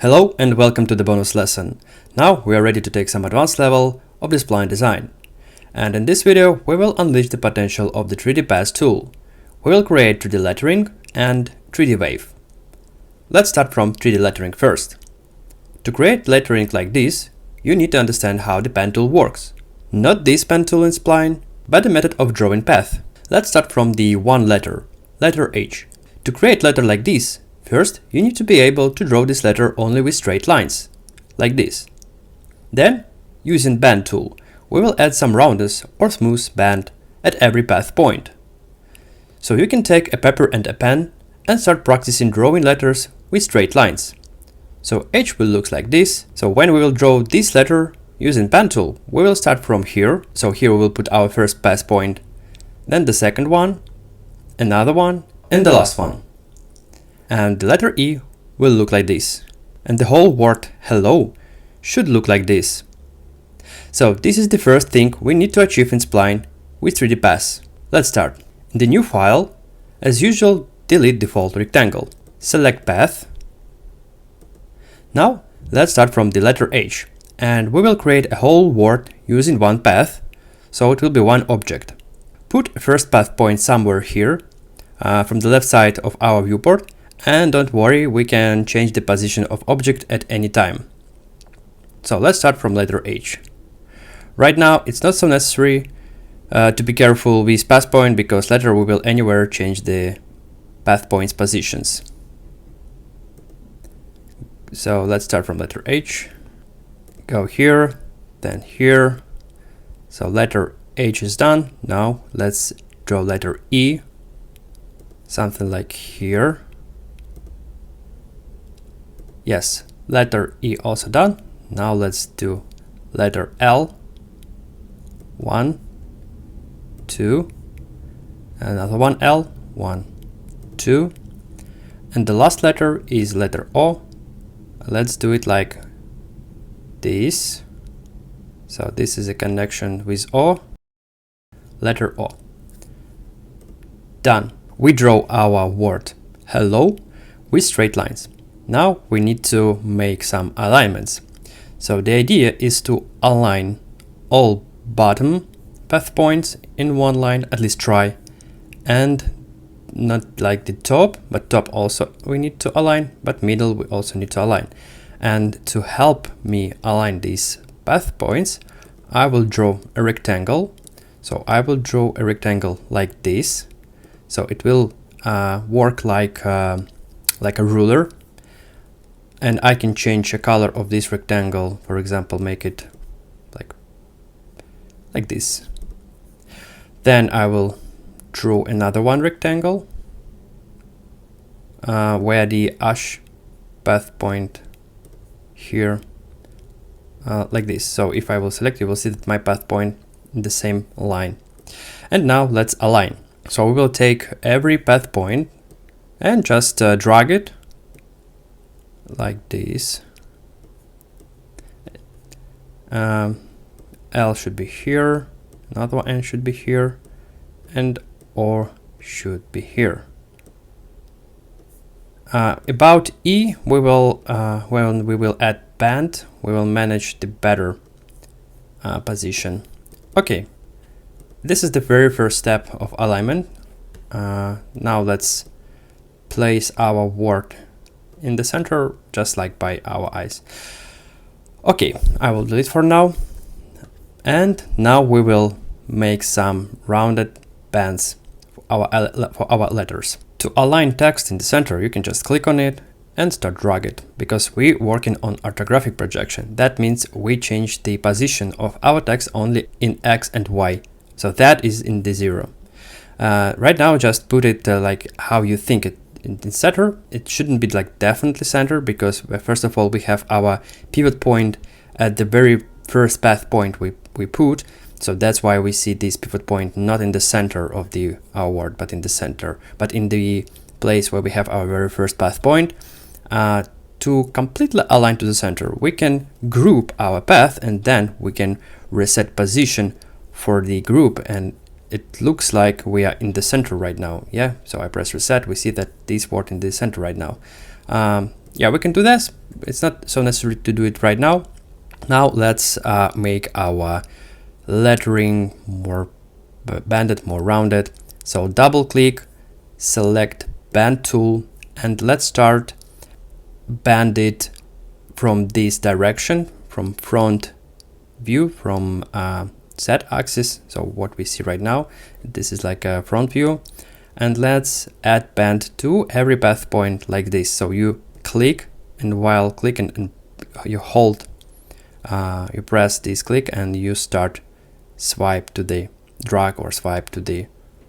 Hello and welcome to the bonus lesson. Now we are ready to take some advanced level of the spline design. And in this video we will unleash the potential of the 3D Pass tool. We will create 3D lettering and 3D wave. Let's start from 3D lettering first. To create lettering like this, you need to understand how the pen tool works. Not this pen tool in spline, but the method of drawing path. Let's start from the one letter H. To create letter like this, first, you need to be able to draw this letter only with straight lines, like this. Then, using band tool, we will add some roundness or smooth band at every path point. So you can take a paper and a pen and start practicing drawing letters with straight lines. So H will look like this. So when we will draw this letter using pen tool, we will start from here. So here we will put our first path point, then the second one, another one, and the last one. And the letter E will look like this. And the whole word hello should look like this. So this is the first thing we need to achieve in Spline with 3D Pass. Let's start. In the new file, as usual, delete default rectangle. Select path. Now let's start from the letter H. And we will create a whole word using one path. So it will be one object. Put a first path point somewhere here from the left side of our viewport. And don't worry, we can change the position of object at any time. So let's start from letter H. Right now, it's not so necessary to be careful with path point because later we will anywhere change the path points positions. So let's start from letter H. Go here, then here. So letter H is done. Now let's draw letter E. Something like here. Yes, letter E also done. Now let's do letter L. 1, 2, another one L, 1, 2, and the last letter is letter O. Let's do it like this. So this is a connection with O. Letter O. Done. We draw our word hello with straight lines. Now we need to make some alignments. So the idea is to align all bottom path points in one line, at least try, and not like the top, but top also we need to align, but middle we also need to align. And to help me align these path points, I will draw a rectangle. So I will draw a rectangle like this. So it will work like a ruler. And I can change the color of this rectangle, for example, make it like this. Then I will draw another one rectangle where the ash path point here, like this. So if I will select, you will see that my path point in the same line. And now let's align. So we will take every path point and just drag it like this. L should be here, another one N should be here, and O should be here. About E, we will when we will add band, we will manage the better position. Okay, this is the very first step of alignment. Now let's place our word in the center, just like by our eyes. Okay, I will delete for now. And now we will make some rounded bands for our letters. To align text in the center, you can just click on it and start drag it, because we're working on orthographic projection. That means we change the position of our text only in X and Y. So that is in the 0. Right now, just put it like how you think it. In center, it shouldn't be like definitely center, because first of all we have our pivot point at the very first path point we put, so that's why we see this pivot point not in the center of our word, but in the center, but in the place where we have our very first path point. To completely align to the center, we can group our path and then we can reset position for the group, and it looks like we are in the center right now. Yeah, so I press reset, we see that this word in the center right now. yeah, we can do this. It's not so necessary to do it right now. Now let's make our lettering more banded, more rounded. So double click, select band tool, and let's start band it from this direction, from front view, from z-axis. So what we see right now, this is like a front view, and let's add band to every path point like this. So you click, and while clicking, and you hold, you press this click, and you start swipe to the drag or swipe to the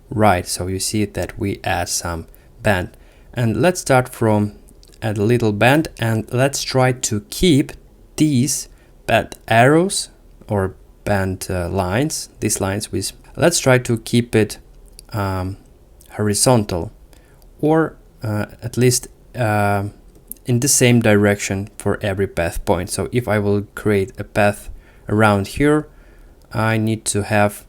right. So you see that we add some band, and let's start from a little band, and let's try to keep these band arrows or band lines, these lines with, let's try to keep it horizontal, or at least in the same direction for every path point. So if I will create a path around here, I need to have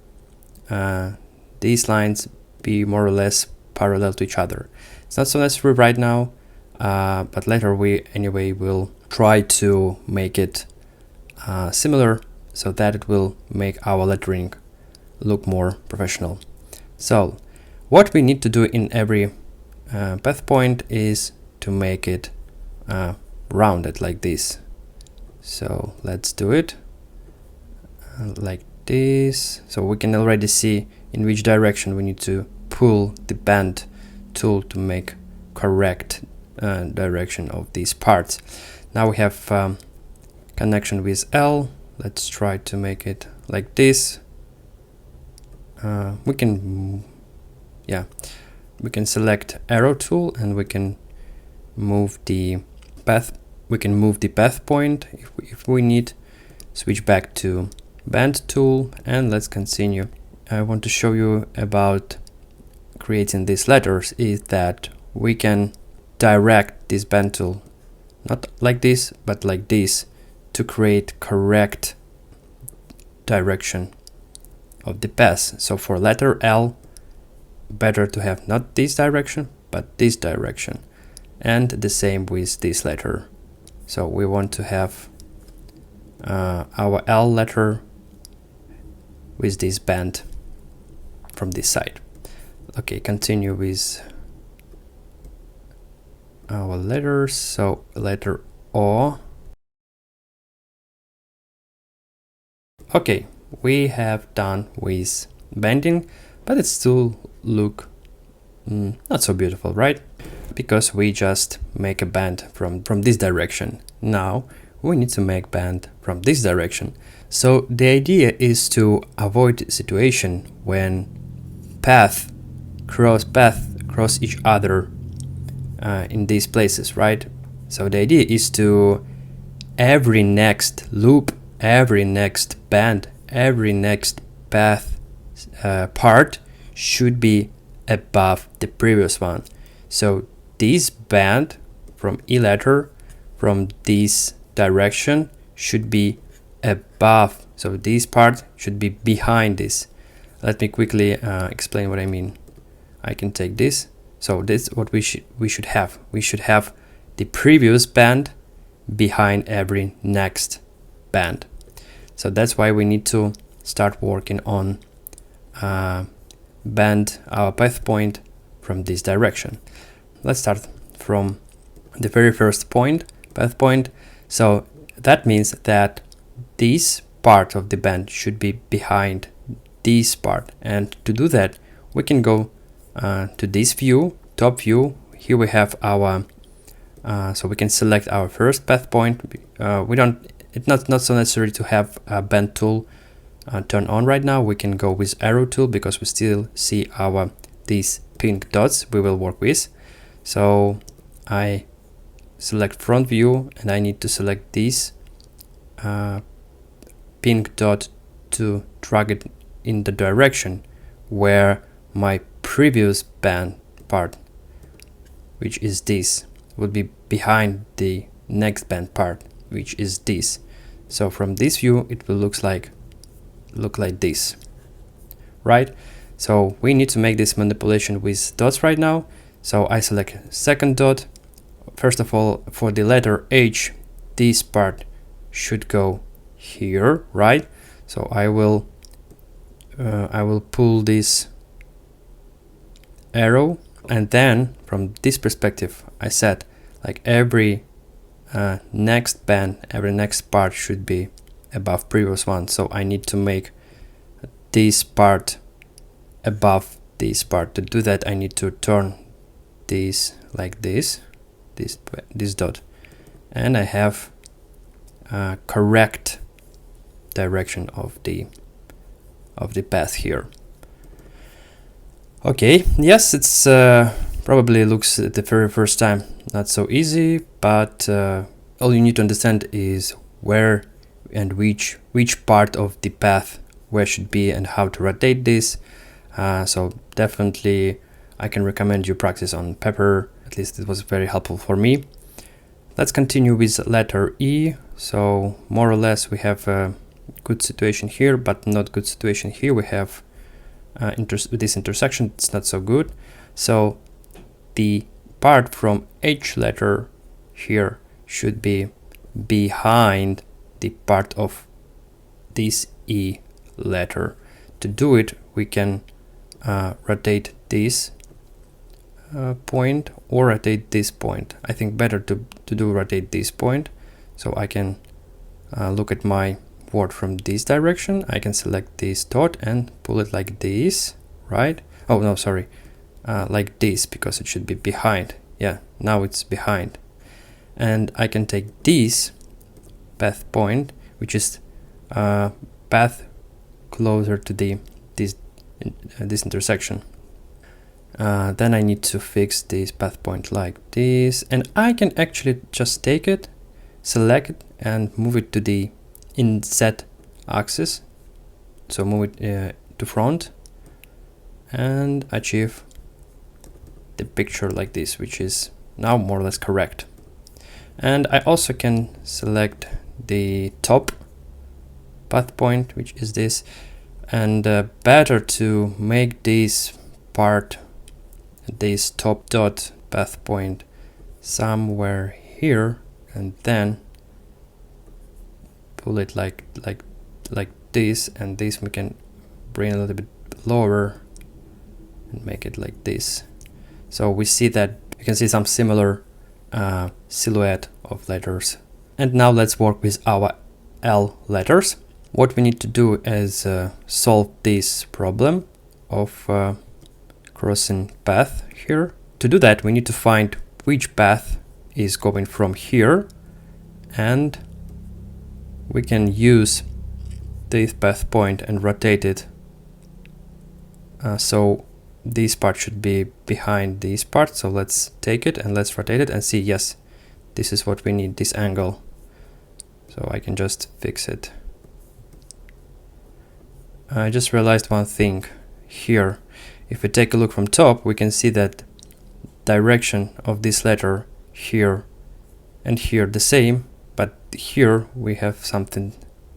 these lines be more or less parallel to each other. It's not so necessary right now, but later we anyway will try to make it similar, so that it will make our lettering look more professional. So what we need to do in every path point is to make it rounded like this. So let's do it like this. So we can already see in which direction we need to pull the band tool to make correct direction of these parts. Now we have connection with L. Let's try to make it like this. We can select arrow tool, and we can move the path. We can move the path point if we need. Switch back to band tool, and let's continue. I want to show you about creating these letters is that we can direct this band tool, not like this, but like this, to create correct direction of the path. So for letter L, better to have not this direction, but this direction, and the same with this letter. So we want to have our L letter with this band from this side. Okay, continue with our letters. So letter O. Okay, we have done with bending, but it still look not so beautiful, right? Because we just make a band from this direction. Now we need to make band from this direction. So the idea is to avoid the situation when path cross each other in these places, right? So the idea is to every next loop, every next band, every next path part should be above the previous one. So this band from E letter from this direction should be above. So this part should be behind this. Let me quickly explain what I mean. I can take this. So this is what we should have. We should have the previous band behind every next band. So that's why we need to start working on bend our path point from this direction. Let's start from the very first point, path point. So that means that this part of the band should be behind this part, and to do that we can go to this view, top view. Here we have our so we can select our first path point. It's not so necessary to have a bend tool turn on right now. We can go with arrow tool because we still see these pink dots we will work with. So I select front view, and I need to select this pink dot to drag it in the direction where my previous band part, which is this, would be behind the next band part, which is this. So from this view it will look like this, right? So we need to make this manipulation with dots right now. So I select second dot first of all, for the letter H, this part should go here, right? So I will pull this arrow, and then from this perspective I said like every next band, every next part should be above previous one. So I need to make this part above this part. To do that I need to turn this like this dot, and I have correct direction of the path here. Okay, yes, it's probably looks at the very first time not so easy, but all you need to understand is where and which part of the path where should be and how to rotate this. So definitely I can recommend you practice on paper. At least it was very helpful for me. Let's continue with letter E. So more or less we have a good situation here, but not good situation here. We have this intersection, it's not so good. So the part from H letter here should be behind the part of this E letter. To do it, we can rotate this point or rotate this point. I think better to do rotate this point. So I can look at my word from this direction. I can select this dot and pull it like this, right? Oh no, sorry, like this, because it should be behind. Yeah, now it's behind. And I can take this path point, which is path closer to this intersection. Then I need to fix this path point like this, and I can actually just take it, select it, and move it to the in Z axis. So move it to front and achieve the picture like this, which is now more or less correct. And I also can select the top path point, which is this, and better to make this part, this top dot path point somewhere here, and then pull it like this, and this we can bring a little bit lower and make it like this. So we see that you can see some similar silhouette of letters. And now let's work with our L letters. What we need to do is solve this problem of crossing path here. To do that, we need to find which path is going from here, and we can use this path point and rotate it. So this part should be behind this part. So let's take it and let's rotate it and see, yes, this is what we need, this angle. So I can just fix it. I just realized one thing here. If we take a look from top, we can see that direction of this letter here and here the same, but here we have something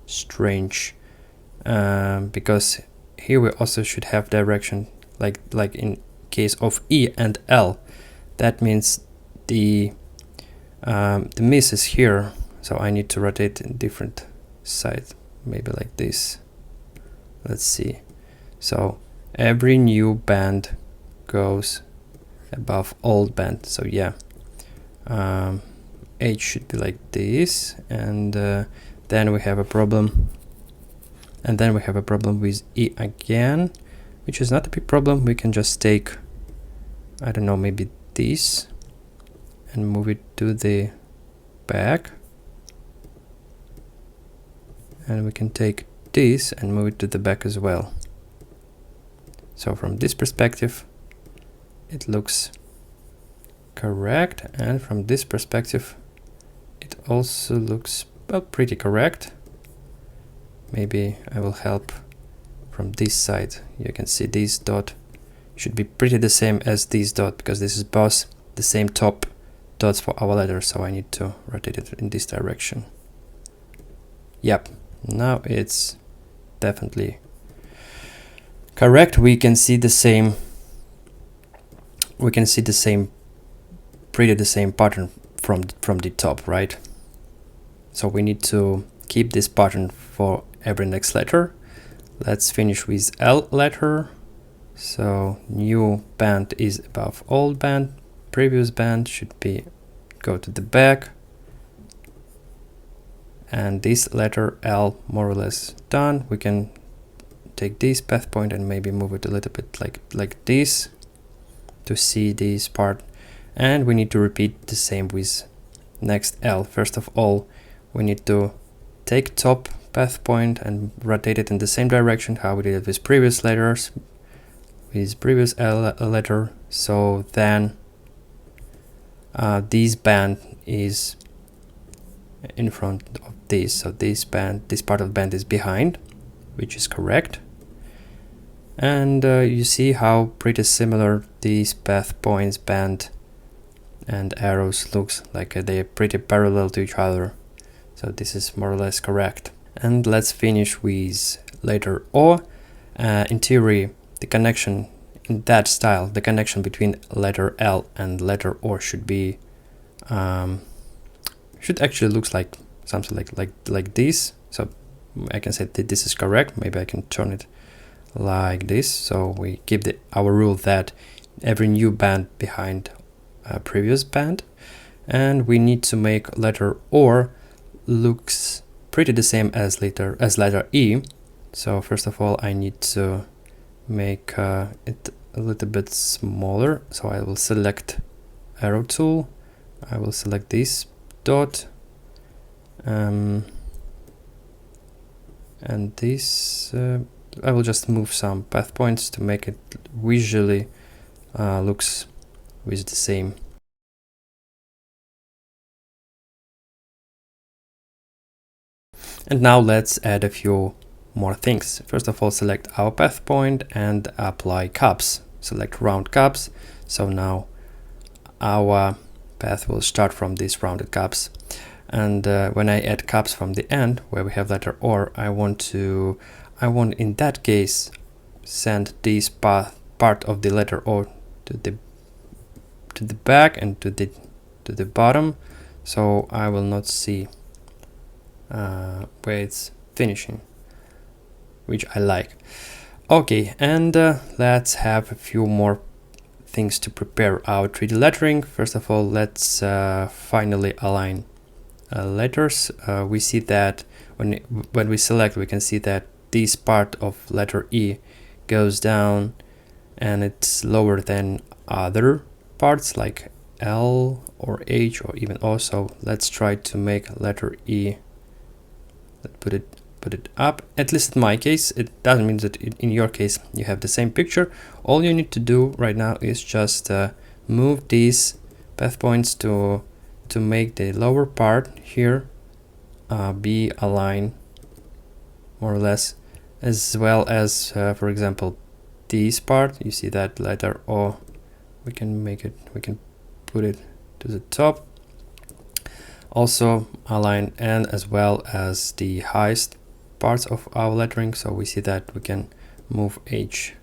strange, because here we also should have direction like in case of E and L. That means the miss is here, so I need to rotate in different side, maybe like this. Let's see. So every new band goes above old band. So yeah, H should be like this, and then we have a problem. And then we have a problem with E again, which is not a big problem. We can just take, I don't know, maybe this and move it to the back. And we can take this and move it to the back as well. So from this perspective, it looks correct, and from this perspective, it also looks pretty correct. Maybe I will help from this side. You can see this dot should be pretty the same as this dot, because this is both the same top dots for our letters, so I need to rotate it in this direction. Yep, now it's definitely correct. We can see the same, pretty the same pattern from the top, right? So we need to keep this pattern for every next letter. Let's finish with L letter. So new band is above old band, previous band should be go to the back, and this letter L more or less done. We can take this path point and maybe move it a little bit like this to see this part, and we need to repeat the same with next L. First of all, we need to take top path point and rotate it in the same direction how we did it with previous letters, with previous L letter. So then this band is in front of this, so this part of the band is behind, which is correct. And you see how pretty similar these path points, band and arrows looks like. They are pretty parallel to each other, so this is more or less correct. And let's finish with letter O. In theory, the connection in that style, the connection between letter L and letter O should be should actually looks like something like this. So I can say that this is correct. Maybe I can turn it like this. So we keep our rule that every new band behind a previous band, and we need to make letter O looks pretty the same as letter E. So first of all, I need to make it a little bit smaller. So I will select arrow tool. I will select this dot and this. I will just move some path points to make it visually looks with the same. And now let's add a few more things. First of all, select our path point and apply caps. Select round caps. So now our path will start from these rounded caps. And when I add caps from the end, where we have letter O, I want in that case send this part of the letter O to the back and to the bottom, so I will not see where it's finishing, which I like. Okay, and let's have a few more things to prepare our 3D lettering. First of all, let's finally align letters. We see that when we select, we can see that this part of letter E goes down and it's lower than other parts like L or H or even O. So let's try to make letter E, let's put it up. At least in my case, it doesn't mean that in your case you have the same picture. All you need to do right now is just move these path points to make the lower part here be aligned more or less, as well as for example this part. You see that letter O, we can put it to the top, also align, and as well as the highest parts of our lettering. So we see that we can move H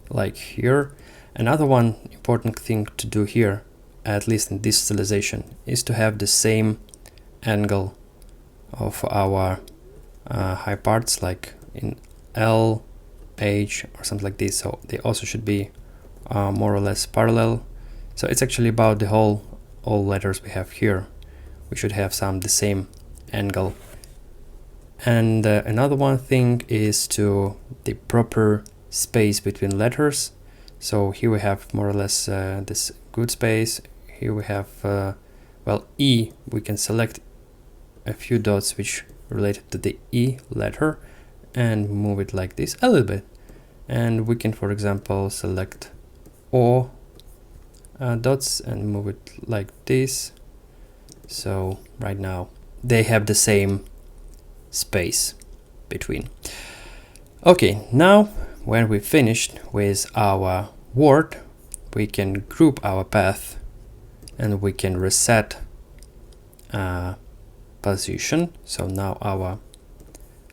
like here. Another one important thing to do here, at least in this stylization, is to have the same angle of our high parts, like in L, H or something like this. So they also should be more or less parallel. So it's actually about the all letters we have here. We should have the same angle. And another one thing is to the proper space between letters. So here we have more or less this good space. Here we have well, E, we can select a few dots which related to the E letter and move it like this a little bit. And we can, for example, select O dots and move it like this. So right now they have the same space between. Okay, now when we finished with our word, we can group our path and we can reset position. So now our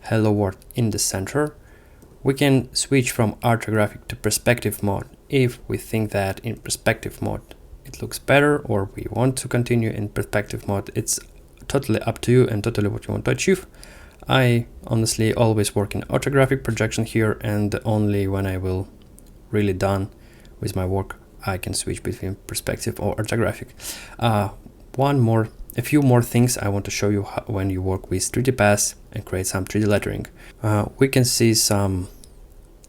hello world in the center. We can switch from orthographic to perspective mode if we think that in perspective mode it looks better, or we want to continue in perspective mode. It's totally up to you and totally what you want to achieve. I honestly always work in orthographic projection here, and only when I will really done with my work I can switch between perspective or orthographic. A few more things I want to show you when you work with 3D Pass and create some 3D lettering. We can see some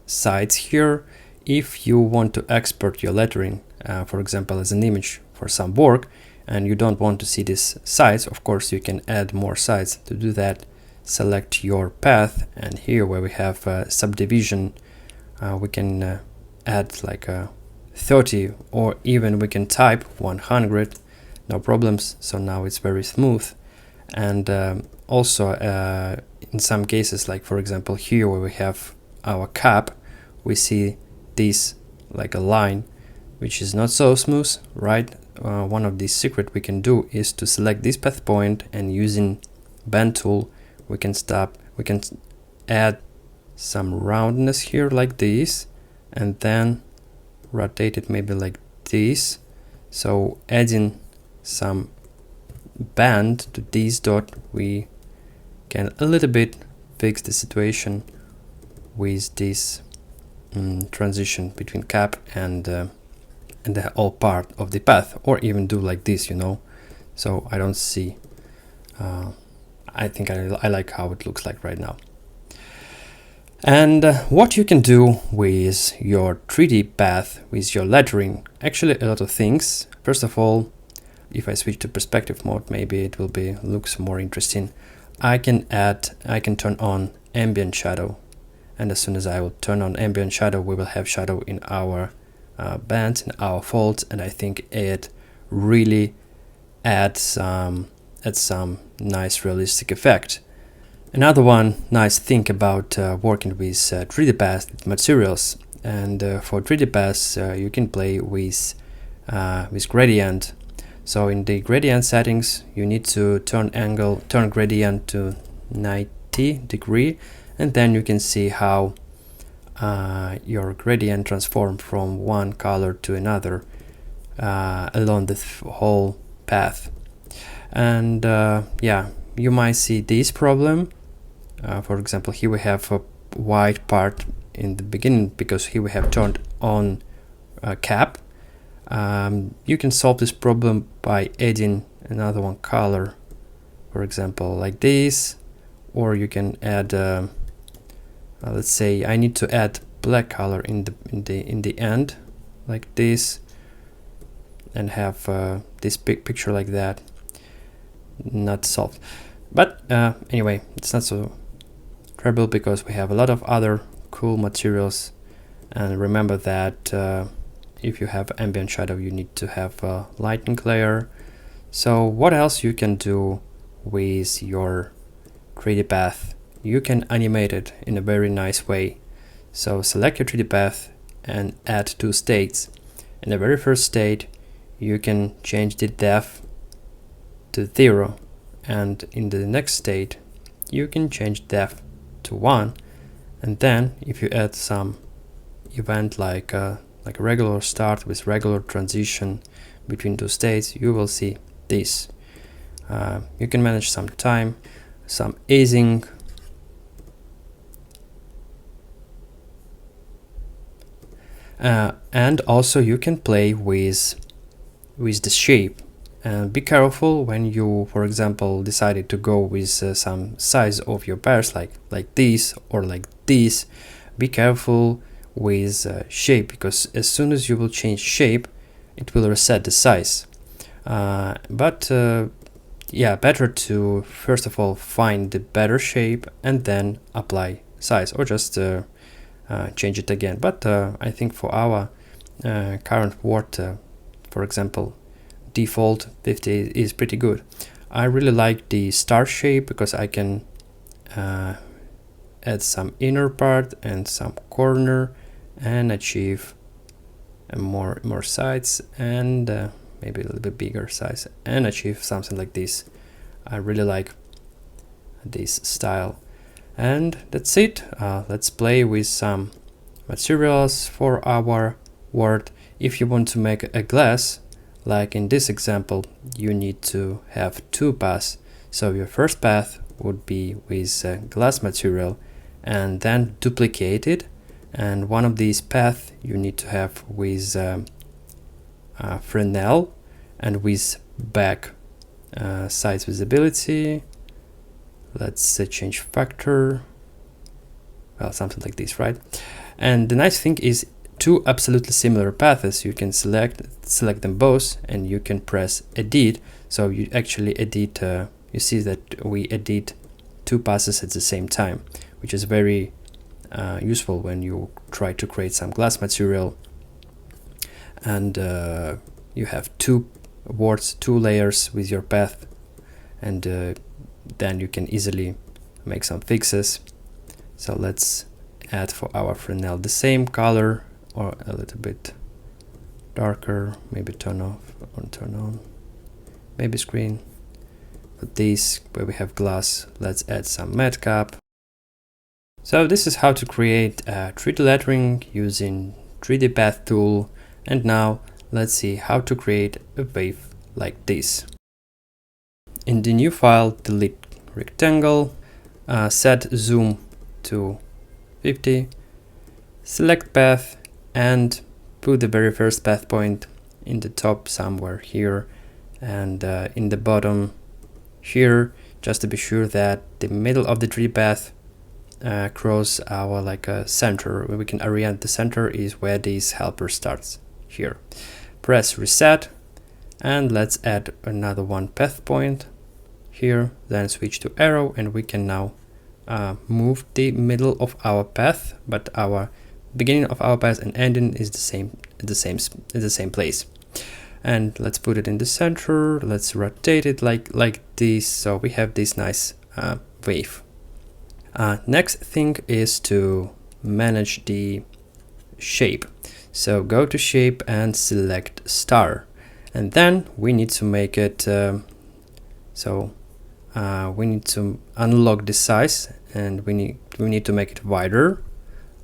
sites here. If you want to export your lettering, for example, as an image for some work, and you don't want to see these sites, of course you can add more sites. To do that, select your path, and here where we have subdivision, we can add like 30, or even we can type 100, no problems. So now it's very smooth. And also in some cases, like for example here where we have our cap, we see this like a line which is not so smooth, right? One of the secret we can do is to select this path point, and using bend tool we can add some roundness here like this, and then rotate it maybe like this. So adding some bend to this dot, we can a little bit fix the situation with this transition between cap and the whole part of the path, or even do like this, you know. So I don't see, I think I like how it looks like right now. And what you can do with your 3D path, with your lettering, actually a lot of things. First of all, if I switch to perspective mode, maybe it will looks more interesting. I can turn on ambient shadow, and as soon as I will turn on ambient shadow, we will have shadow in our bands, in our folds, and I think it really adds some nice realistic effect. Another nice thing about working with 3D Path materials, and for 3D Path you can play with gradient. So in the gradient settings, you need to turn gradient to 90 degree, and then you can see how your gradient transform from one color to another along the whole path. And yeah, you might see this problem. For example, here we have a white part in the beginning because here we have turned on cap. You can solve this problem by adding another one color, for example like this, or you can add let's say I need to add black color in the end like this, and have this big picture like that. Not solved, but anyway, it's not so trouble because we have a lot of other cool materials. And remember that if you have ambient shadow, you need to have a lighting layer. So what else you can do with your 3D path? You can animate it in a very nice way. So select your 3D path and add two states. In the very first state, you can change the depth to 0, and in the next state you can change depth to 1, and then if you add some event like a regular start with regular transition between two states, you will see this. You can manage some time, some easing, and also you can play with the shape. And be careful when you, for example, decided to go with some size of your pairs like this or like this. Be careful with shape, because as soon as you will change shape, it will reset the size. But yeah, better to first of all find the better shape and then apply size, or just change it again. But I think for our current word, for example, default 50 is pretty good. I really like the star shape because I can add some inner part and some corner and achieve more sides, and maybe a little bit bigger size, and achieve something like this. I really like this style. And that's it. Let's play with some materials for our word. If you want to make a glass, Like in this example, you need to have two paths. So your first path would be with glass material and then duplicate it. And one of these paths you need to have with Fresnel and with back size visibility. Let's change factor. Well, something like this, right? And the nice thing is two absolutely similar paths. You can select them both and you can press edit. So you actually edit, you see that we edit two passes at the same time, which is very useful when you try to create some glass material and you have two words, two layers with your path, and then you can easily make some fixes. So let's add for our Fresnel the same color or a little bit darker, maybe turn off or turn on, maybe screen. But this, where we have glass, let's add some matte cap. So this is how to create 3D lettering using 3D Path tool. And now let's see how to create a wave like this. In the new file, delete rectangle, set zoom to 50, select path and put the very first path point in the top somewhere here, and in the bottom here, just to be sure that the middle of the 3D path cross our like a center, where we can orient the center is where this helper starts here. Press reset and let's add another one path point here, then switch to arrow, and we can now move the middle of our path, but our beginning of our path and ending is the same place. And let's put it in the center. Let's rotate it like this, so we have this nice wave. Next thing is to manage the shape. So go to shape and select star, and then we need to make it we need to unlock the size, and we need to make it wider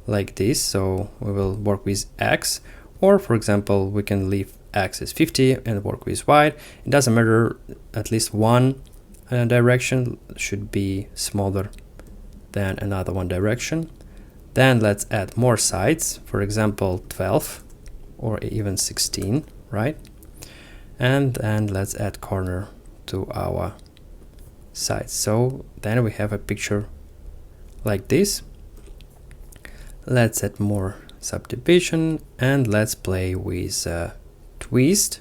like this. So we will work with X, or for example we can leave X as 50 and work with Y. It doesn't matter, at least one direction should be smaller than another one direction. Then let's add more sides, for example 12 or even 16, right? And then let's add corner to our sides. So then we have a picture like this. Let's add more subdivision and let's play with twist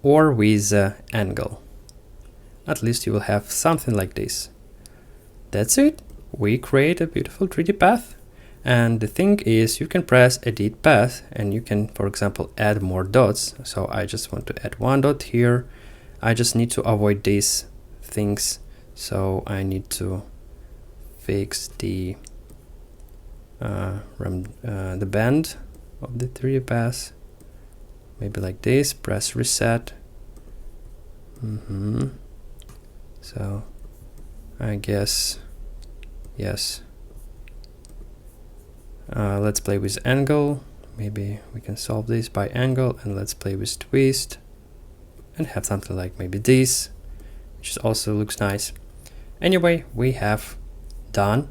or with angle. At least you will have something like this. That's it. We create a beautiful 3D path. And the thing is, you can press edit path and you can, for example, add more dots. So I just want to add one dot here. I just need to avoid these things. So I need to fix the bend of the 3D path. Maybe like this, press reset. So I guess, yes. Let's play with angle. Maybe we can solve this by angle, and let's play with twist and have something like maybe this, which also looks nice. Anyway, we have done.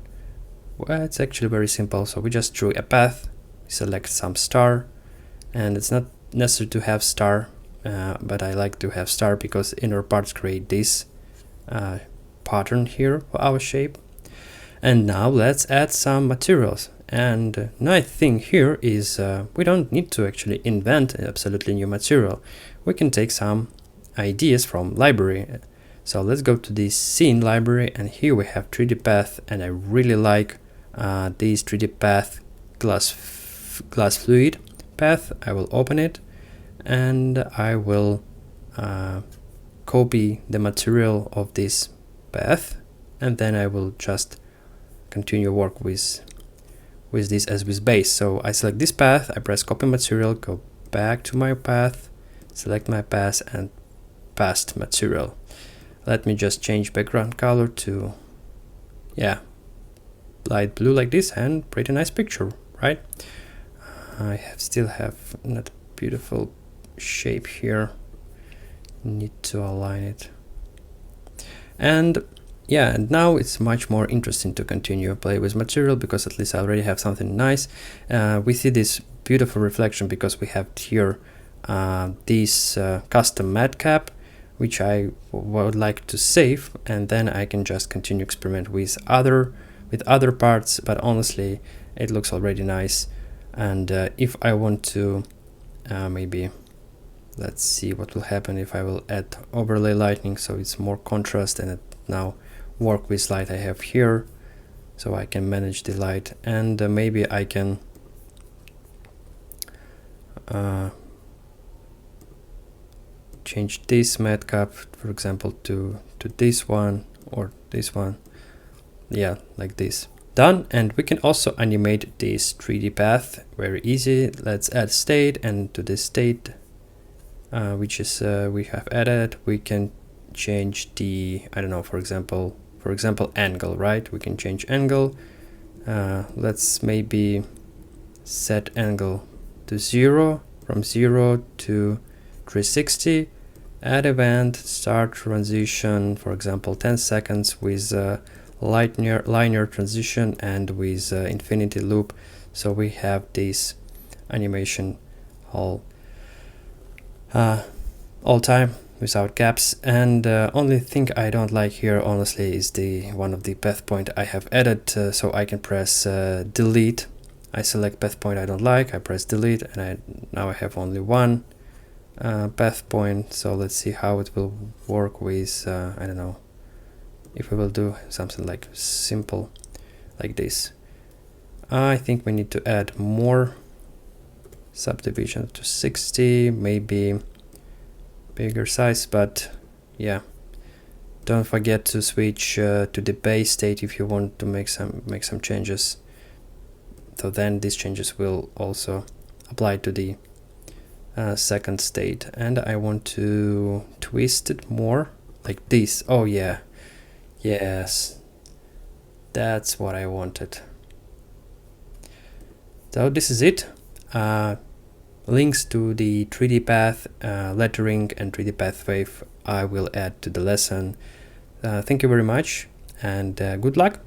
Well, it's actually very simple. So we just drew a path, select some star, and it's not necessary to have star, but I like to have star because inner parts create this pattern here for our shape. And now let's add some materials. And nice thing here is we don't need to actually invent an absolutely new material. We can take some ideas from library. So let's go to the scene library, and here we have 3D path, and I really like this 3D path glass fluid path. I will open it and I will copy the material of this path, and then I will just continue work with this as with base. So I select this path, I press copy material, go back to my path, select my path and past material. Let me just change background color to light blue like this, and pretty nice picture, right? I still have not beautiful shape here. Need to align it. And yeah, and now it's much more interesting to continue play with material, because at least I already have something nice. We see this beautiful reflection because we have here this custom matte cap, which I would like to save, and then I can just continue experiment with other parts. But honestly, it looks already nice. And if I want to maybe, let's see what will happen if I will add overlay lighting, so it's more contrast, and it now work with light I have here, so I can manage the light. And maybe I can change this matte cap, for example, to this one or this one. Yeah, like this. Done. And we can also animate this 3D path very easy. Let's add state, and to this state which is we have added, we can change the, I don't know, for example angle, right? We can change angle. Let's maybe set angle to 0, from 0 to 360. Add event, start transition, for example 10 seconds with linear transition and with infinity loop. So we have this animation all time without gaps. And only thing I don't like here honestly is the one of the path point I have added, so I can press delete. I select path point I don't like, I press delete, and now I have only one path point. So let's see how it will work with I don't know, if we will do something like simple like this. I think we need to add more subdivision to 60, maybe bigger size, but yeah, don't forget to switch to the base state if you want to make some changes. So then these changes will also apply to the second state. And I want to twist it more like this. Oh yeah, yes, that's what I wanted. So this is it. Links to the 3D path, lettering, and 3D path wave I will add to the lesson. Thank you very much, and good luck.